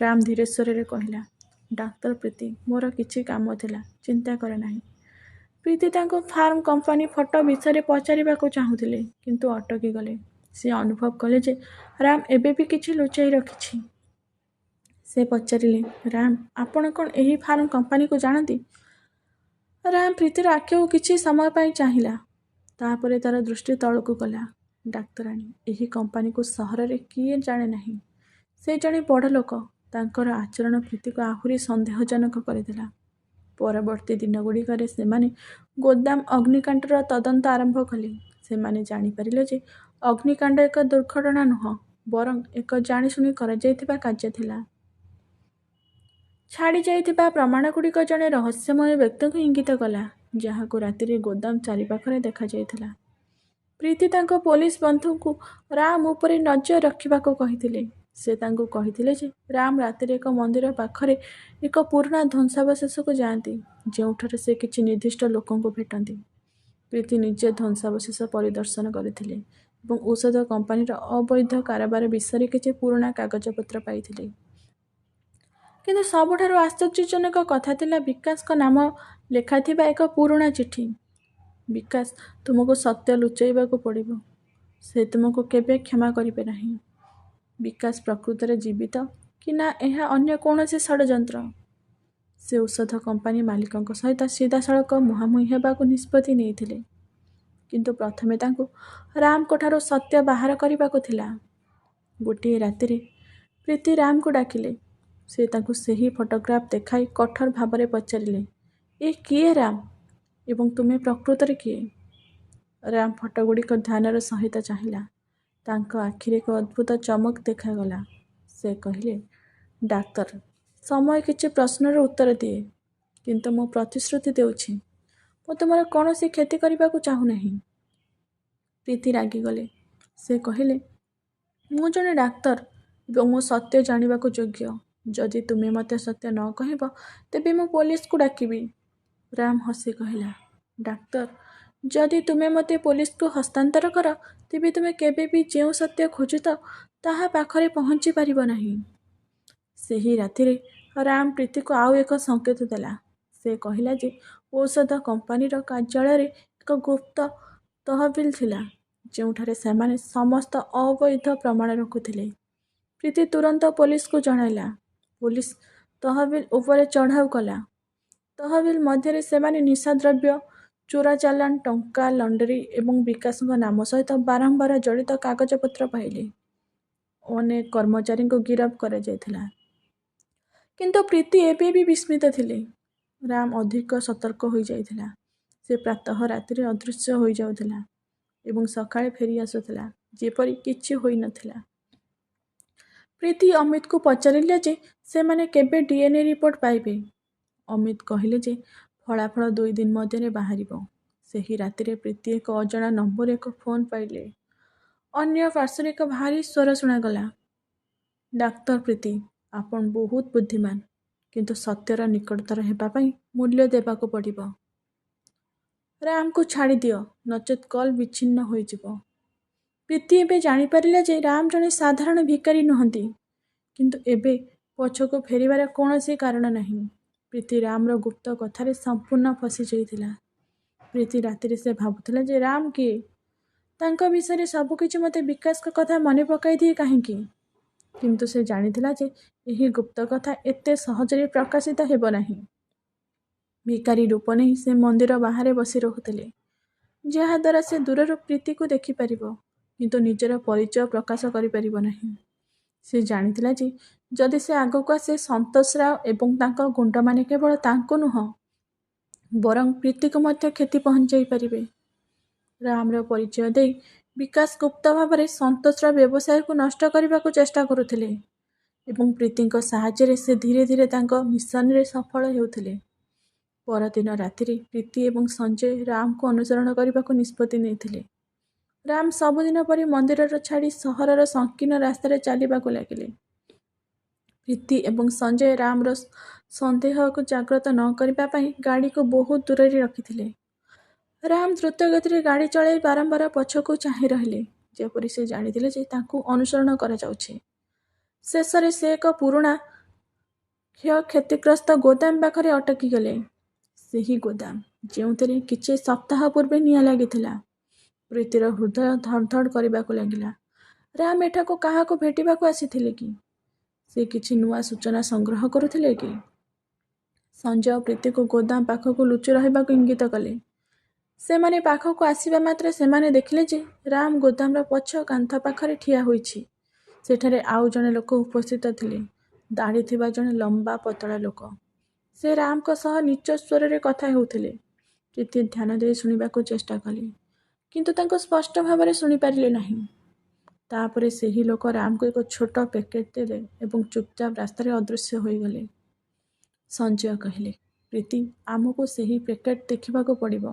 ରାମ ଧୀର ସ୍ୱରରେ କହିଲା, ଡାକ୍ତର ପ୍ରୀତି, ମୋର କିଛି କାମ ଥିଲା, ଚିନ୍ତା କରେ ନାହିଁ। ପ୍ରୀତି ତାଙ୍କୁ ଫାର୍ମ କମ୍ପାନୀ ଫଟୋ ବିଷୟରେ ପଚାରିବାକୁ ଚାହୁଁଥିଲେ, କିନ୍ତୁ ଅଟକି ଗଲେ। ସେ ଅନୁଭବ କଲେ ଯେ ରାମ ଏବେ ବି କିଛି ଲୁଚାଇ ରଖିଛି। ସେ ପଚାରିଲେ, ରାମ, ଆପଣ କ'ଣ ଏହି ଫାର୍ମ କମ୍ପାନୀକୁ ଜାଣନ୍ତି? ରାମ ପ୍ରୀତିର ଆଖିକୁ କିଛି ସମୟ ପାଇଁ ଚାହିଁଲା। ତାପରେ ତାର ଦୃଷ୍ଟି ତଳକୁ ଗଲା। ଡାକ୍ତରାଣୀ, ଏହି କମ୍ପାନୀକୁ ସହରରେ କିଏ ଜାଣେ ନାହିଁ? ସେ ଜଣେ ବଡ଼ ଲୋକ। ତାଙ୍କର ଆଚରଣ ପ୍ରୀତିକୁ ଆହୁରି ସନ୍ଦେହଜନକ କରିଦେଲା। ପରବର୍ତ୍ତୀ ଦିନଗୁଡ଼ିକରେ ସେମାନେ ଗୋଦାମ ଅଗ୍ନିକାଣ୍ଡର ତଦନ୍ତ ଆରମ୍ଭ କଲେ। ସେମାନେ ଜାଣିପାରିଲେ ଯେ ଅଗ୍ନିକାଣ୍ଡ ଏକ ଦୁର୍ଘଟଣା ନୁହେଁ, ବରଂ ଏକ ଜାଣିଶୁଣି କରାଯାଇଥିବା କାର୍ଯ୍ୟ ଥିଲା। ଛାଡ଼ି ଯାଇଥିବା ପ୍ରମାଣଗୁଡ଼ିକ ଜଣେ ରହସ୍ୟମୟ ବ୍ୟକ୍ତିଙ୍କୁ ଇଙ୍ଗିତ କଲା, ଯାହାକୁ ରାତିରେ ଗୋଦାମ ଚାରିପାଖରେ ଦେଖାଯାଇଥିଲା। ପ୍ରୀତି ତାଙ୍କ ପୋଲିସ ବନ୍ଧୁଙ୍କୁ ରାମ ଉପରେ ନଜର ରଖିବାକୁ କହିଥିଲେ। ସେ ତାଙ୍କୁ କହିଥିଲେ ଯେ ରାମ ରାତିରେ ଏକ ମନ୍ଦିର ପାଖରେ ଏକ ପୁରୁଣା ଧ୍ୱଂସାବଶେଷକୁ ଯାଆନ୍ତି, ଯେଉଁଠାରେ ସେ କିଛି ନିର୍ଦ୍ଦିଷ୍ଟ ଲୋକଙ୍କୁ ଭେଟନ୍ତି। ପ୍ରୀତି ନିଜେ ଧ୍ୱଂସାବଶେଷ ପରିଦର୍ଶନ କରିଥିଲେ ଏବଂ ଔଷଧ କମ୍ପାନୀର ଅବୈଧ କାରବାର ବିଷୟରେ କିଛି ପୁରୁଣା କାଗଜପତ୍ର ପାଇଥିଲେ। କିନ୍ତୁ ସବୁଠାରୁ ଆଶ୍ଚର୍ଯ୍ୟଜନକ କଥା ଥିଲା ବିକାଶଙ୍କ ନାମ ଲେଖାଥିବା ଏକ ପୁରୁଣା ଚିଠି। ବିକାଶ, ତୁମକୁ ସତ୍ୟ ଲୁଚାଇବାକୁ ପଡ଼ିବ। ସେ ତୁମକୁ କେବେ କ୍ଷମା କରିବେ ନାହିଁ। ବିକାଶ ପ୍ରକୃତରେ ଜୀବିତ କି ନା ଏହା ଅନ୍ୟ କୌଣସି ଷଡ଼ଯନ୍ତ୍ର? ସେ ଔଷଧ କମ୍ପାନୀ ମାଲିକଙ୍କ ସହିତ ସିଧାସଳଖ ମୁହାଁମୁହିଁ ହେବାକୁ ନିଷ୍ପତ୍ତି ନେଇଥିଲେ। କିନ୍ତୁ ପ୍ରଥମେ ତାଙ୍କୁ ରାମଙ୍କଠାରୁ ସତ୍ୟ ବାହାର କରିବାକୁ ଥିଲା। ଗୋଟିଏ ରାତିରେ ପ୍ରୀତି ରାମଙ୍କୁ ଡାକିଲେ। ସେ ତାଙ୍କୁ ସେହି ଫଟୋଗ୍ରାଫ ଦେଖାଇ କଠୋର ଭାବରେ ପଚାରିଲେ, ଏ କିଏ ରାମ ଏବଂ ତୁମେ ପ୍ରକୃତରେ କିଏ? ରାମ ଫଟୋଗୁଡ଼ିକ ଧ୍ୟାନର ସହିତ ଚାହିଁଲା। ତାଙ୍କ ଆଖିରେ ଏକ ଅଦ୍ଭୁତ ଚମକ ଦେଖାଗଲା। ସେ କହିଲେ, ଡାକ୍ତର, ସମୟ କିଛି ପ୍ରଶ୍ନର ଉତ୍ତର ଦିଏ, କିନ୍ତୁ ମୁଁ ପ୍ରତିଶ୍ରୁତି ଦେଉଛି, ମୁଁ ତୁମର କୌଣସି କ୍ଷତି କରିବାକୁ ଚାହୁଁନାହିଁ। ପ୍ରୀତି ରାଗିଗଲେ। ସେ କହିଲେ, ମୁଁ ଜଣେ ଡାକ୍ତର ଏବଂ ମୁଁ ସତ୍ୟ ଜାଣିବାକୁ ଯୋଗ୍ୟ। ଯଦି ତୁମେ ମୋତେ ସତ୍ୟ ନ କହିବ, ତେବେ ମୁଁ ପୋଲିସକୁ ଡାକିବି। ରାମ ହସି କହିଲା, ଡାକ୍ତର, ଯଦି ତୁମେ ମୋତେ ପୋଲିସକୁ ହସ୍ତାନ୍ତର କର, ତେବେ ତୁମେ କେବେ ବି ଯେଉଁ ସତ୍ୟ ଖୋଜୁଛ ତାହା ପାଖରେ ପହଞ୍ଚି ପାରିବ ନାହିଁ। ସେହି ରାତିରେ ରାମ ପ୍ରୀତିକୁ ଆଉ ଏକ ସଂକେତ ଦେଲା। ସେ କହିଲା ଯେ ଔଷଧ କମ୍ପାନୀର କାର୍ଯ୍ୟାଳୟରେ ଏକ ଗୁପ୍ତ ତହବିଲ ଥିଲା, ଯେଉଁଠାରେ ସେମାନେ ସମସ୍ତ ଅବୈଧ ପ୍ରମାଣ ରଖୁଥିଲେ। ପ୍ରୀତି ତୁରନ୍ତ ପୋଲିସକୁ ଜଣାଇଲା। ପୋଲିସ ତହବିଲ ଉପରେ ଚଢ଼ାଉ କଲା। ତହବିଲ ମଧ୍ୟରେ ସେମାନେ ନିଶାଦ୍ରବ୍ୟ, ଚୋରାଚାଲାଣ ଟଙ୍କା, ଲଣ୍ଡରୀ ଏବଂ ବିକାଶଙ୍କ ନାମ ସହିତ ବାରମ୍ବାର ଜଡ଼ିତ କାଗଜପତ୍ର ପାଇଲେ। ଅନେକ କର୍ମଚାରୀଙ୍କୁ ଗିରଫ କରାଯାଇଥିଲା। କିନ୍ତୁ ପ୍ରୀତି ଏବେ ବି ବିସ୍ମିତ ଥିଲେ। ରାମ ଅଧିକ ସତର୍କ ହୋଇଯାଇଥିଲା। ସେ ପ୍ରାତଃ ରାତିରେ ଅଦୃଶ୍ୟ ହୋଇଯାଉଥିଲା ଏବଂ ସକାଳେ ଫେରି ଆସୁଥିଲା ଯେପରି କିଛି ହୋଇନଥିଲା। ପ୍ରୀତି ଅମିତଙ୍କୁ ପଚାରିଲେ ଯେ ସେମାନେ କେବେ DNA ରିପୋର୍ଟ ପାଇବେ। ଅମିତ କହିଲେ ଯେ ଫଳାଫଳ 2 ଦିନ ମଧ୍ୟରେ ବାହାରିବ। ସେହି ରାତିରେ ପ୍ରୀତି ଏକ ଅଜଣା ନମ୍ବରରେ ଏକ ଫୋନ୍ ପାଇଲେ। ଅନ୍ୟ ପାର୍ଶ୍ୱରେ ଏକ ଭାରୀ ସ୍ୱର ଶୁଣାଗଲା, ଡାକ୍ତର ପ୍ରୀତି, ଆପଣ ବହୁତ ବୁଦ୍ଧିମାନ, କିନ୍ତୁ ସତ୍ୟର ନିକଟତର ହେବା ପାଇଁ ମୂଲ୍ୟ ଦେବାକୁ ପଡ଼ିବ। ରାମକୁ ଛାଡ଼ିଦିଅ, ନଚେତ୍ କଲ୍ ବିଚ୍ଛିନ୍ନ ହୋଇଯିବ। ପ୍ରୀତି ଏବେ ଜାଣିପାରିଲା ଯେ ରାମ ଜଣେ ସାଧାରଣ ଭିକାରୀ ନୁହନ୍ତି। କିନ୍ତୁ ଏବେ ପଛକୁ ଫେରିବାର କୌଣସି କାରଣ ନାହିଁ। ପ୍ରୀତି ରାମର ଗୁପ୍ତ କଥାରେ ସମ୍ପୂର୍ଣ୍ଣ ଫସି ଯାଇଥିଲା। ପ୍ରୀତି ରାତିରେ ସେ ଭାବୁଥିଲା ଯେ ରାମ କିଏ? ତାଙ୍କ ବିଷୟରେ ସବୁକିଛି ମୋତେ ବିକାଶଙ୍କ କଥା ମନେ ପକାଇ ଦିଏ କାହିଁକି? କିନ୍ତୁ ସେ ଜାଣିଥିଲା ଯେ ଏହି ଗୁପ୍ତ କଥା ଏତେ ସହଜରେ ପ୍ରକାଶିତ ହେବ ନାହିଁ। ଭିକାରୀ ରୂପ ନେଇ ସେ ମନ୍ଦିର ବାହାରେ ବସି ରହୁଥିଲେ, ଯାହାଦ୍ୱାରା ସେ ଦୂରରୁ ପ୍ରୀତିକୁ ଦେଖିପାରିବ, କିନ୍ତୁ ନିଜର ପରିଚୟ ପ୍ରକାଶ କରିପାରିବ ନାହିଁ। ସେ ଜାଣିଥିଲା ଯେ ଯଦି ସେ ଆଗକୁ ଆସେ, ସନ୍ତୋଷ ରାଓ ଏବଂ ତାଙ୍କ ଗୁଣ୍ଡମାନେ କେବଳ ତାଙ୍କୁ ନୁହଁ, ବରଂ ପ୍ରୀତିକୁ ମଧ୍ୟ କ୍ଷତି ପହଞ୍ଚାଇ ପାରିବେ। ରାମର ପରିଚୟ ଦେଇ ବିକାଶ ଗୁପ୍ତ ଭାବରେ ସନ୍ତୋଷର ବ୍ୟବସାୟକୁ ନଷ୍ଟ କରିବାକୁ ଚେଷ୍ଟା କରୁଥିଲେ ଏବଂ ପ୍ରୀତିଙ୍କ ସାହାଯ୍ୟରେ ସେ ଧୀରେ ଧୀରେ ତାଙ୍କ ମିଶନରେ ସଫଳ ହେଉଥିଲେ। ପରଦିନ ରାତିରେ ପ୍ରୀତି ଏବଂ ସଞ୍ଜୟ ରାମକୁ ଅନୁସରଣ କରିବାକୁ ନିଷ୍ପତ୍ତି ନେଇଥିଲେ। ରାମ ସବୁଦିନ ପରି ମନ୍ଦିରର ଛାଡ଼ି ସହରର ସଂକୀର୍ଣ୍ଣ ରାସ୍ତାରେ ଚାଲିବାକୁ ଲାଗିଲେ। ପ୍ରୀତି ଏବଂ ସଞ୍ଜୟ ରାମର ସନ୍ଦେହକୁ ଜାଗ୍ରତ ନ କରିବା ପାଇଁ ଗାଡ଼ିକୁ ବହୁତ ଦୂରରେ ରଖିଥିଲେ। ରାମ ଦ୍ରୁତଗତିରେ ଗାଡ଼ି ଚଳାଇ ବାରମ୍ବାର ପଛକୁ ଚାହିଁ ରହିଲେ, ଯେପରି ସେ ଜାଣିଥିଲେ ଯେ ତାଙ୍କୁ ଅନୁସରଣ କରାଯାଉଛି। ଶେଷରେ ସେ ଏକ ପୁରୁଣା କ୍ଷତିଗ୍ରସ୍ତ ଗୋଦାମ ପାଖରେ ଅଟକିଗଲେ। ସେହି ଗୋଦାମ ଯେଉଁଥିରେ କିଛି ସପ୍ତାହ ପୂର୍ବେ ନିଆଁ ଲାଗିଥିଲା। ପ୍ରୀତିର ହୃଦୟ ଧଡ଼ ଧଡ଼ କରିବାକୁ ଲାଗିଲା। ରାମ ଏଠାକୁ କାହାକୁ ଭେଟିବାକୁ ଆସିଥିଲେ କି? ସେ କିଛି ନୂଆ ସୂଚନା ସଂଗ୍ରହ କରୁଥିଲେ କି? ସଞ୍ଜୟ ପ୍ରୀତିକୁ ଗୋଦାମ ପାଖକୁ ଲୁଚି ରହିବାକୁ ଇଙ୍ଗିତ କଲେ। ସେମାନେ ପାଖକୁ ଆସିବା ମାତ୍ରେ ସେମାନେ ଦେଖିଲେ ଯେ ରାମ ଗୋଦାମର ପଛ କାନ୍ଥ ପାଖରେ ଠିଆ ହୋଇଛି। ସେଠାରେ ଆଉ ଜଣେ ଲୋକ ଉପସ୍ଥିତ ଥିଲେ, ଦାଢ଼ି ଥିବା ଜଣେ ଲମ୍ବା ପତଳା ଲୋକ। ସେ ରାମଙ୍କ ସହ ନିଚ ସ୍ୱରରେ କଥା ହେଉଥିଲେ। ପ୍ରୀତି ଧ୍ୟାନ ଦେଇ ଶୁଣିବାକୁ ଚେଷ୍ଟା କଲେ, କିନ୍ତୁ ତାଙ୍କୁ ସ୍ପଷ୍ଟ ଭାବରେ ଶୁଣିପାରିଲେ ନାହିଁ। ତାପରେ ସେହି ଲୋକ ରାମକୁ ଏକ ଛୋଟ ପ୍ୟାକେଟ୍ ଦେଲେ ଏବଂ ଚୁପଚାପ ରାସ୍ତାରେ ଅଦୃଶ୍ୟ ହୋଇଗଲେ। ସଞ୍ଜୟ କହିଲେ, ପ୍ରୀତି, ଆମକୁ ସେହି ପ୍ୟାକେଟ୍ ଦେଖିବାକୁ ପଡ଼ିବ।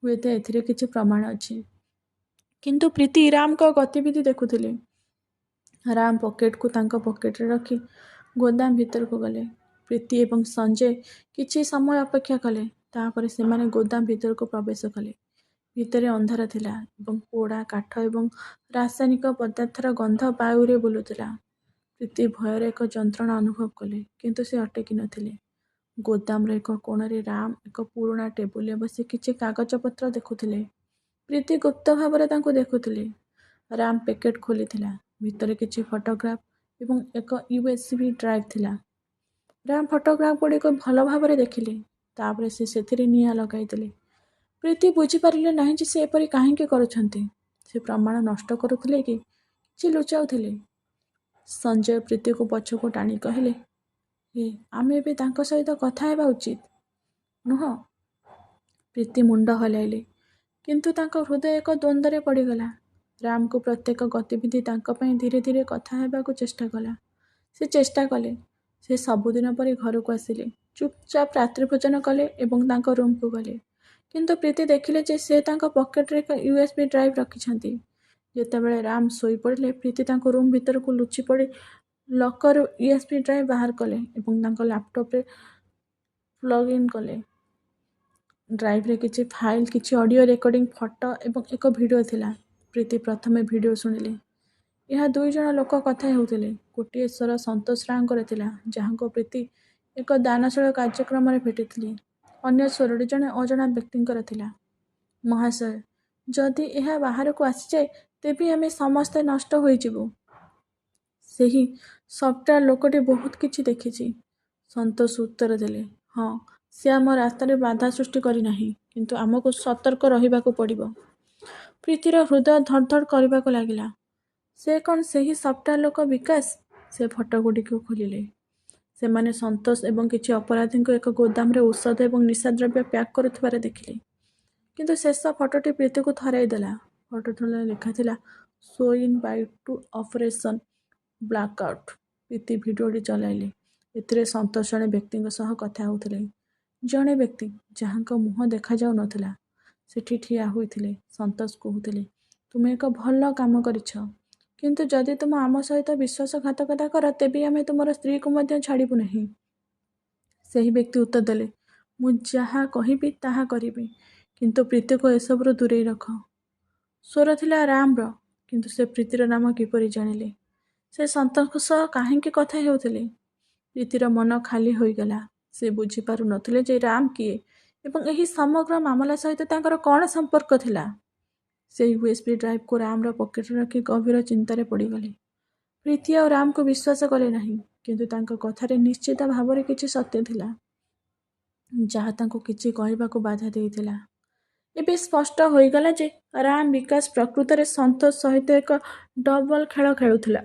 ହୁଏତ ଏଥିରେ କିଛି ପ୍ରମାଣ ଅଛି। କିନ୍ତୁ ପ୍ରୀତି ରାମଙ୍କ ଗତିବିଧି ଦେଖୁଥିଲେ। ରାମ ପ୍ୟାକେଟ୍କୁ ତାଙ୍କ ପକେଟରେ ରଖି ଗୋଦାମ ଭିତରକୁ ଗଲେ। ପ୍ରୀତି ଏବଂ ସଞ୍ଜୟ କିଛି ସମୟ ଅପେକ୍ଷା କଲେ। ତାପରେ ସେମାନେ ଗୋଦାମ ଭିତରକୁ ପ୍ରବେଶ କଲେ। ଭିତରେ ଅନ୍ଧାର ଥିଲା ଏବଂ ପୋଡ଼ା କାଠ ଏବଂ ରାସାୟନିକ ପଦାର୍ଥର ଗନ୍ଧ ବାୟୁରେ ବୁଲୁଥିଲା। ପ୍ରୀତି ଭୟରେ ଏକ ଯନ୍ତ୍ରଣା ଅନୁଭବ କଲେ, କିନ୍ତୁ ସେ ଅଟକି ନଥିଲେ। ଗୋଦାମର ଏକ କୋଣରେ ରାମ ଏକ ପୁରୁଣା ଟେବୁଲରେ ବସି କିଛି କାଗଜପତ୍ର ଦେଖୁଥିଲେ। ପ୍ରୀତି ଗୁପ୍ତ ଭାବରେ ତାଙ୍କୁ ଦେଖୁଥିଲେ। ରାମ ପ୍ୟାକେଟ୍ ଖୋଲିଥିଲା। ଭିତରେ କିଛି ଫଟୋଗ୍ରାଫ ଏବଂ ଏକ USB ଡ୍ରାଇଭ୍ ଥିଲା। ରାମ ଫଟୋଗ୍ରାଫ ଗୁଡ଼ିକୁ ଭଲ ଭାବରେ ଦେଖିଲେ। ତାପରେ ସେ ସେଥିରେ ନିଆଁ ଲଗାଇଦେଲେ। ପ୍ରୀତି ବୁଝିପାରିଲେ ନାହିଁ ଯେ ସେ ଏପରି କାହିଁକି କରୁଛନ୍ତି। ସେ ପ୍ରମାଣ ନଷ୍ଟ କରୁଥିଲେ କି କିଛି ଲୁଚାଉଥିଲେ? ସଞ୍ଜୟ ପ୍ରୀତିକୁ ପଛକୁ ଟାଣି କହିଲେ, ଆମେ ଏବେ ତାଙ୍କ ସହିତ କଥା ହେବା ଉଚିତ ନୁହଁ? ପ୍ରୀତି ମୁଣ୍ଡ ହଲାଇଲେ, କିନ୍ତୁ ତାଙ୍କ ହୃଦୟ ଏକ ଦ୍ୱନ୍ଦ୍ୱରେ ପଡ଼ିଗଲା। ରାମକୁ ପ୍ରତ୍ୟେକ ଗତିବିଧି ତାଙ୍କ ପାଇଁ ଧୀରେ ଧୀରେ କଥା ହେବାକୁ ଚେଷ୍ଟା କଲା। ସେ ଚେଷ୍ଟା କଲେ। ସେ ସବୁଦିନ ପରି ଘରକୁ ଆସିଲେ, ଚୁପଚାପ ରାତ୍ରି ଭୋଜନ କଲେ ଏବଂ ତାଙ୍କ ରୁମ୍କୁ ଗଲେ। କିନ୍ତୁ ପ୍ରୀତି ଦେଖିଲେ ଯେ ସେ ତାଙ୍କ ପକେଟରେ ଏକ USB ଡ୍ରାଇଭ୍ ରଖିଛନ୍ତି। ଯେତେବେଳେ ରାମ ଶୋଇପଡ଼ିଲେ, ପ୍ରୀତି ତାଙ୍କ ରୁମ୍ ଭିତରକୁ ଲୁଚି ପଡ଼ି ଲକରରୁ USB ଡ୍ରାଇଭ୍ ବାହାର କଲେ ଏବଂ ତାଙ୍କ ଲ୍ୟାପଟପ୍ରେ ପ୍ଲଗ୍ ଇନ୍ କଲେ। ଡ୍ରାଇଭ୍ରେ କିଛି ଫାଇଲ୍, କିଛି ଅଡ଼ିଓ ରେକର୍ଡିଂ, ଫଟୋ ଏବଂ ଏକ ଭିଡ଼ିଓ ଥିଲା। ପ୍ରୀତି ପ୍ରଥମେ ଭିଡ଼ିଓ ଶୁଣିଲେ। ଏହା ଦୁଇ ଜଣ ଲୋକ କଥା ହେଉଥିଲେ। ଗୋଟିଏ ସ୍ୱର ସନ୍ତୋଷ ରାଓଙ୍କର ଥିଲା, ଯାହାଙ୍କୁ ପ୍ରୀତି ଏକ ଦାନଶୀଳ କାର୍ଯ୍ୟକ୍ରମରେ ଭେଟିଥିଲେ। ଅନ୍ୟ ସ୍ୱରଟି ଜଣେ ଅଜଣା ବ୍ୟକ୍ତିଙ୍କର ଥିଲା। ମହାଶୟ, ଯଦି ଏହା ବାହାରକୁ ଆସିଯାଏ, ତେବେ ଆମେ ସମସ୍ତେ ନଷ୍ଟ ହୋଇଯିବୁ। ସେହି ସଫ୍ଟୱେୟାର ଲୋକଟି ବହୁତ କିଛି ଦେଖିଛି। ସନ୍ତୋଷ ଉତ୍ତର ଦେଲେ, ହଁ, ସେ ଆମ ରାସ୍ତାରେ ବାଧା ସୃଷ୍ଟି କରିନାହିଁ, କିନ୍ତୁ ଆମକୁ ସତର୍କ ରହିବାକୁ ପଡ଼ିବ। ପ୍ରୀତିର ହୃଦୟ ଧଡ଼ ଧଡ଼ କରିବାକୁ ଲାଗିଲା। ସେ କ'ଣ ସେହି ସଫ୍ଟୱେୟାର ଲୋକ ବିକାଶ? ସେ ଫଟୋଗୁଡ଼ିକୁ ଖୋଲିଲେ। ସେମାନେ ସନ୍ତୋଷ ଏବଂ କିଛି ଅପରାଧୀଙ୍କୁ ଏକ ଗୋଦାମରେ ଔଷଧ ଏବଂ ନିଶାଦ୍ରବ୍ୟ ପ୍ୟାକ୍ କରୁଥିବାର ଦେଖିଲେ। କିନ୍ତୁ ଶେଷ ଫଟୋଟି ପ୍ରୀତିକୁ ଥରାଇ ଦେଲା। ଫଟୋଟିରେ ଲେଖାଥିଲା, ସୋଇନ୍ ବାଇ ଟୁ ଅପରେସନ୍ ବ୍ଲାକ୍ଆଉଟ୍। ପ୍ରୀତି ଭିଡ଼ିଓଟି ଚଲାଇଲେ। ଏଥିରେ ସନ୍ତୋଷ ଜଣେ ବ୍ୟକ୍ତିଙ୍କ ସହ କଥା ହେଉଥିଲେ। ଜଣେ ବ୍ୟକ୍ତି, ଯାହାଙ୍କ ମୁହଁ ଦେଖାଯାଉନଥିଲା, ସେଠି ଠିଆ ହୋଇଥିଲେ। ସନ୍ତୋଷ କହୁଥିଲେ, ତୁମେ ଏକ ଭଲ କାମ କରିଛ, କିନ୍ତୁ ଯଦି ତୁମ ଆମ ସହିତ ବିଶ୍ୱାସଘାତକତା କର, ତେବେ ଆମେ ତୁମର ସ୍ତ୍ରୀକୁ ମଧ୍ୟ ଛାଡ଼ିବୁ ନାହିଁ। ସେହି ବ୍ୟକ୍ତି ଉତ୍ତର ଦେଲେ, ମୁଁ ଯାହା କହିବି ତାହା କରିବି, କିନ୍ତୁ ପ୍ରୀତିକୁ ଏସବୁରୁ ଦୂରେଇ ରଖ। ସ୍ୱର ଥିଲା ରାମର, କିନ୍ତୁ ସେ ପ୍ରୀତିର ନାମ କିପରି ଜାଣିଲେ? ସେ ସନ୍ତୋଷଙ୍କ ସହ କାହିଁକି କଥା ହେଉଥିଲେ? ପ୍ରୀତିର ମନ ଖାଲି ହୋଇଗଲା। ସେ ବୁଝିପାରୁନଥିଲେ ଯେ ରାମ କିଏ ଏବଂ ଏହି ସମଗ୍ର ମାମଲା ସହିତ ତାଙ୍କର କ'ଣ ସମ୍ପର୍କ ଥିଲା। ସେଇ USB ଡ୍ରାଇଭ୍କୁ ରାମର ପକେଟରେ ରଖି ଗଭୀର ଚିନ୍ତାରେ ପଡ଼ିଗଲେ। ପ୍ରୀତି ଆଉ ରାମକୁ ବିଶ୍ୱାସ କଲେ ନାହିଁ, କିନ୍ତୁ ତାଙ୍କ କଥାରେ ନିଶ୍ଚିତ ଭାବରେ କିଛି ସତ୍ୟ ଥିଲା, ଯାହା ତାଙ୍କୁ କିଛି କହିବାକୁ ବାଧା ଦେଇଥିଲା। ଏବେ ସ୍ପଷ୍ଟ ହୋଇଗଲା ଯେ ରାମ ବିକାଶ ପ୍ରକୃତରେ ସନ୍ତୋଷ ସହିତ ଏକ ଡବଲ ଖେଳ ଖେଳୁଥିଲା।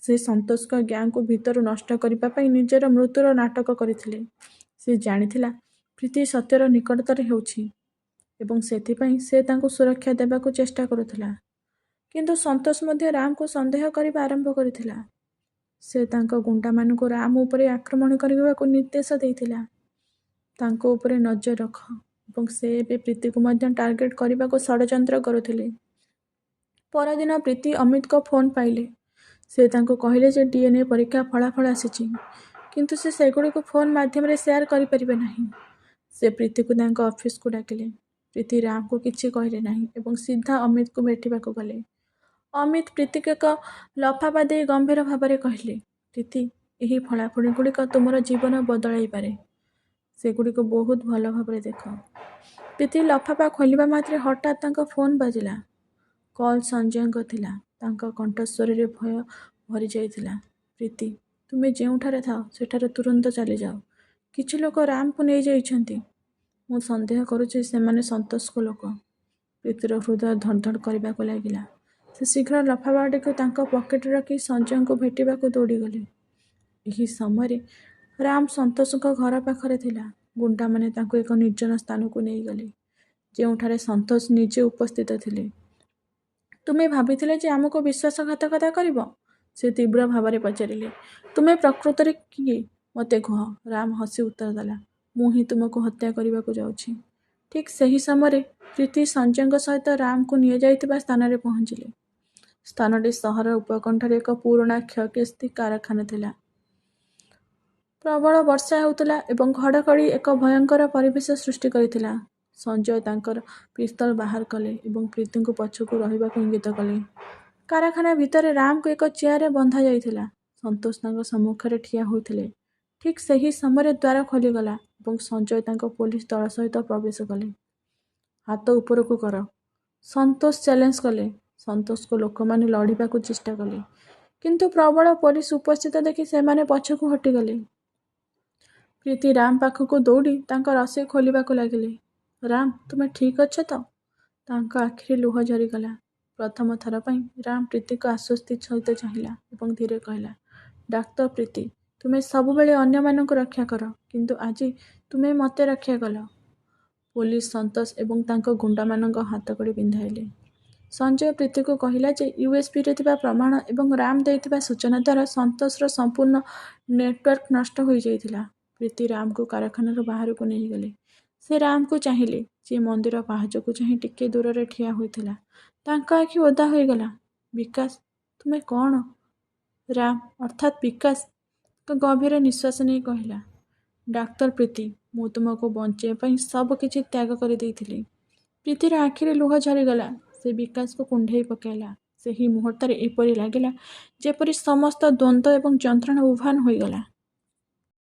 ସେ ସନ୍ତୋଷଙ୍କ ଗ୍ୟାଙ୍ଗକୁ ଭିତରୁ ନଷ୍ଟ କରିବା ପାଇଁ ନିଜର ମୃତ୍ୟୁର ନାଟକ କରିଥିଲେ। ସେ ଜାଣିଥିଲା ପ୍ରୀତି ସତ୍ୟର ନିକଟତର ହେଉଛି ଏବଂ ସେଥିପାଇଁ ସେ ତାଙ୍କୁ ସୁରକ୍ଷା ଦେବାକୁ ଚେଷ୍ଟା କରୁଥିଲା। କିନ୍ତୁ ସନ୍ତୋଷ ମଧ୍ୟ ରାମକୁ ସନ୍ଦେହ କରିବା ଆରମ୍ଭ କରିଥିଲା। ସେ ତାଙ୍କ ଗୁଣ୍ଡାମାନଙ୍କୁ ରାମ ଉପରେ ଆକ୍ରମଣ କରିବାକୁ ନିର୍ଦ୍ଦେଶ ଦେଇଥିଲା। ତାଙ୍କ ଉପରେ ନଜର ରଖ ଏବଂ ସେ ଏବେ ପ୍ରୀତିକୁ ମଧ୍ୟ ଟାର୍ଗେଟ୍ କରିବାକୁ ଷଡ଼ଯନ୍ତ୍ର କରୁଥିଲେ। ପରଦିନ ପ୍ରୀତି ଅମିତଙ୍କ ଫୋନ୍ ପାଇଲେ। ସେ ତାଙ୍କୁ କହିଲେ ଯେ DNA ପରୀକ୍ଷା ଫଳାଫଳ ଆସିଛି, କିନ୍ତୁ ସେ ସେଗୁଡ଼ିକୁ ଫୋନ୍ ମାଧ୍ୟମରେ ସେୟାର କରିପାରିବେ ନାହିଁ। ସେ ପ୍ରୀତିକୁ ତାଙ୍କ ଅଫିସକୁ ଡାକିଲେ। ପ୍ରୀତି ରାମକୁ କିଛି କହିଲେ ନାହିଁ ଏବଂ ସିଧା ଅମିତଙ୍କୁ ଭେଟିବାକୁ ଗଲେ। ଅମିତ ପ୍ରୀତିକୁ ଏକ ଲଫାପା ଦେଇ ଗମ୍ଭୀର ଭାବରେ କହିଲେ, ପ୍ରୀତି, ଏହି ଫଳାଫଳଗୁଡ଼ିକ ତୁମର ଜୀବନ ବଦଳାଇପାରେ। ସେଗୁଡ଼ିକୁ ବହୁତ ଭଲ ଭାବରେ ଦେଖ। ପ୍ରୀତି ଲଫାପା ଖୋଲିବା ମାତ୍ରେ ହଠାତ୍ ତାଙ୍କ ଫୋନ୍ ବାଜିଲା। କଲ୍ ସଞ୍ଜୟଙ୍କ ଥିଲା। ତାଙ୍କ କଣ୍ଠସ୍ୱରରେ ଭୟ ଭରିଯାଇଥିଲା। ପ୍ରୀତି, ତୁମେ ଯେଉଁଠାରେ ଥାଅ ସେଠାରେ ତୁରନ୍ତ ଚାଲିଯାଅ। କିଛି ଲୋକ ରାମକୁ ନେଇଯାଇଛନ୍ତି। ମୁଁ ସନ୍ଦେହ କରୁଛି ସେମାନେ ସନ୍ତୋଷଙ୍କ ଲୋକ। ପ୍ରୀତିର ହୃଦୟ ଧଡ଼ ଧଡ଼ କରିବାକୁ ଲାଗିଲା। ସେ ଶୀଘ୍ର ଲଫାପାଟିକୁ ତାଙ୍କ ପକେଟରେ ରଖି ସଞ୍ଜୟଙ୍କୁ ଭେଟିବାକୁ ଦୌଡ଼ିଗଲେ। ଏହି ସମୟରେ ରାମ ସନ୍ତୋଷଙ୍କ ଘର ପାଖରେ ଥିଲା। ଗୁଣ୍ଡାମାନେ ତାଙ୍କୁ ଏକ ନିର୍ଜନ ସ୍ଥାନକୁ ନେଇଗଲେ, ଯେଉଁଠାରେ ସନ୍ତୋଷ ନିଜେ ଉପସ୍ଥିତ ଥିଲେ। ତୁମେ ଭାବିଥିଲେ ଯେ ଆମକୁ ବିଶ୍ୱାସଘାତକତା କରିବ? ସେ ତୀବ୍ର ଭାବରେ ପଚାରିଲେ। ତୁମେ ପ୍ରକୃତରେ କିଏ ମୋତେ କୁହ? ରାମ ହସି ଉତ୍ତର ଦେଲା, ମୁଁ ହିଁ ତୁମକୁ ହତ୍ୟା କରିବାକୁ ଯାଉଛି। ଠିକ୍ ସେହି ସମୟରେ ପ୍ରୀତି ସଞ୍ଜୟଙ୍କ ସହିତ ରାମକୁ ନିଆଯାଇଥିବା ସ୍ଥାନରେ ପହଞ୍ଚିଲେ। ସ୍ଥାନଟି ସହରର ଉପକଣ୍ଠରେ ଏକ ପୁରୁଣା କ୍ଷୟକ୍ଷତି କାରଖାନା ଥିଲା। ପ୍ରବଳ ବର୍ଷା ହେଉଥିଲା ଏବଂ ଘଡ଼ଘଡ଼ି ଏକ ଭୟଙ୍କର ପରିବେଶ ସୃଷ୍ଟି କରିଥିଲା। ସଞ୍ଜୟ ତାଙ୍କର ପିସ୍ତଲ ବାହାର କଲେ ଏବଂ ପ୍ରୀତିଙ୍କୁ ପଛକୁ ରହିବାକୁ ଇଙ୍ଗିତ କଲେ। କାରଖାନା ଭିତରେ ରାମକୁ ଏକ ଚେୟାରରେ ବନ୍ଧା ଯାଇଥିଲା। ସନ୍ତୋଷ ତାଙ୍କ ସମ୍ମୁଖରେ ଠିଆ ହୋଇଥିଲେ। ଠିକ୍ ସେହି ସମୟରେ ଦ୍ୱାର ଖୋଲିଗଲା ଏବଂ ସଞ୍ଜୟ ତାଙ୍କ ପୋଲିସ ଦଳ ସହିତ ପ୍ରବେଶ କଲେ। ହାତ ଉପରକୁ କର, ସନ୍ତୋଷ ଚ୍ୟାଲେଞ୍ଜ କଲେ। ସନ୍ତୋଷଙ୍କ ଲୋକମାନେ ଲଢ଼ିବାକୁ ଚେଷ୍ଟା କଲେ, କିନ୍ତୁ ପ୍ରବଳ ପୋଲିସ ଉପସ୍ଥିତ ଦେଖି ସେମାନେ ପଛକୁ ହଟିଗଲେ। ପ୍ରୀତି ରାମ ପାଖକୁ ଦୌଡ଼ି ତାଙ୍କ ରସି ଖୋଲିବାକୁ ଲାଗିଲେ। ରାମ, ତୁମେ ଠିକ୍ ଅଛ ତ? ତାଙ୍କ ଆଖିରେ ଲୁହ ଝରିଗଲା। ପ୍ରଥମ ଥର ପାଇଁ ରାମ ପ୍ରୀତିକୁ ଆଶ୍ୱସ୍ତି ସହିତ ଚାହିଁଲା ଏବଂ ଧୀରେ କହିଲା, ଡାକ୍ତର ପ୍ରୀତି, ତୁମେ ସବୁବେଳେ ଅନ୍ୟମାନଙ୍କୁ ରକ୍ଷା କର, କିନ୍ତୁ ଆଜି ତୁମେ ମୋତେ ରକ୍ଷା କଲ। ପୋଲିସ ସନ୍ତୋଷ ଏବଂ ତାଙ୍କ ଗୁଣ୍ଡାମାନଙ୍କ ହାତକଡ଼ି ପିନ୍ଧାଇଲେ। ସଞ୍ଜୟ ପ୍ରୀତିକୁ କହିଲା ଯେ USBରେ ଥିବା ପ୍ରମାଣ ଏବଂ ରାମ ଦେଇଥିବା ସୂଚନା ଦ୍ୱାରା ସନ୍ତୋଷର ସମ୍ପୂର୍ଣ୍ଣ ନେଟୱାର୍କ ନଷ୍ଟ ହୋଇଯାଇଥିଲା। ପ୍ରୀତି ରାମକୁ କାରଖାନାରୁ ବାହାରକୁ ନେଇଗଲେ। ସେ ରାମକୁ ଚାହିଁଲେ, ଯିଏ ମନ୍ଦିର ପାହାଚକୁ ଚାହିଁ ଟିକିଏ ଦୂରରେ ଠିଆ ହୋଇଥିଲା। ତାଙ୍କ ଆଖି ଓଦା ହୋଇଗଲା। ବିକାଶ, ତୁମେ କ'ଣ? ରାମ, ଅର୍ଥାତ୍ ବିକାଶ, ଏକ ଗଭୀର ନିଶ୍ୱାସ ନେଇ କହିଲା, ଡାକ୍ତର ପ୍ରୀତି, ମୁଁ ତୁମକୁ ବଞ୍ଚାଇବା ପାଇଁ ସବୁ କିଛି ତ୍ୟାଗ କରିଦେଇଥିଲି। ପ୍ରୀତିର ଆଖିରେ ଲୁହ ଝରିଗଲା। ସେ ବିକାଶକୁ କୁଣ୍ଢେଇ ପକାଇଲା। ସେହି ମୁହୂର୍ତ୍ତରେ ଏପରି ଲାଗିଲା ଯେପରି ସମସ୍ତ ଦ୍ୱନ୍ଦ୍ୱ ଏବଂ ଯନ୍ତ୍ରଣା ଉଭାନ ହୋଇଗଲା।